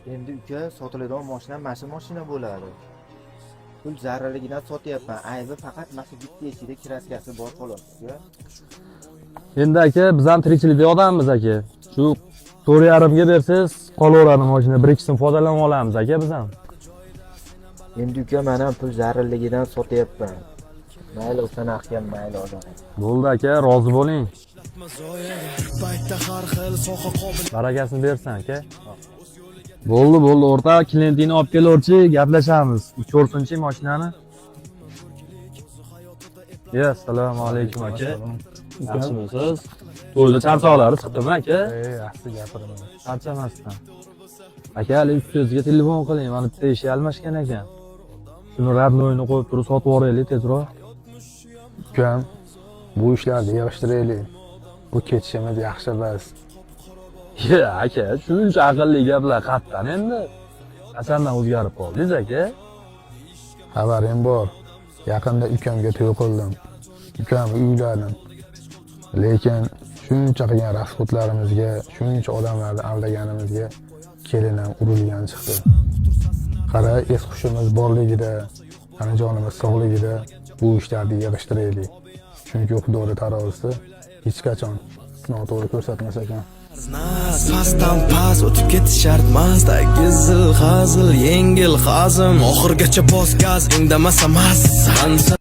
Endi uka sotiladigan mashina mana shu mashina bo'ladi. Pul zararligidan sotyapman. Aybi faqat mana shu bitta eshikda kraskasi bor xolos uka. Endi aka, biz ham tirikchilikda odammiz aka. Shu 4.5 ga bersiz, qolaveradi mashina 1-2 foydalanib olamiz aka biz ham. Endi uka men ham pul zararligidan sotyapman. Mayli o'sha narxga mayli odam. Bo'ldi aka, rozi bo'ling. Barakasini bersin aka. Bo'ldi, o'rta klientingni olib kelurchi, gaplashamiz. Ko'rsinchi mashinani. Assalomu alaykum aka. Yaxshimisiz? To'yda charchoqlari chiqdimi aka? Yaxshi gapiraman. Charchamasdan. Aka, hali ustozga telefon qiling, mana bitta ish almashgan ekan. Shuni radnoyni qo'yib turib sotib yuboraylik tezroq. Ukam, bu ishlarni yig'ishtiraylik. Bu ketishimiz yaxshi emas. Aka, shuncha aqlli gaplar qayerdan endi? Qachondan o'zgarib qoldingiz aka? Xabarim bor. Yaqinda ukamga to'y qildim. Ukam uyladim. Lekin shuncha qilgan rasxodlarimizga, shuncha odamlarni aldaganimizga kelinim urilgan chiqdi. Qara, es-hushimiz borligida, onajonimiz sog'ligida bu ishlarni yig'ishtiraylik. Chunki Xudoning tarozisi hech qachon noto'g'ri ko'rsatmas ekan. Pasdan pas o'tib ketish shart emasda, gizil hazil yengil hazm oxirgacha bos gaz indamasa mas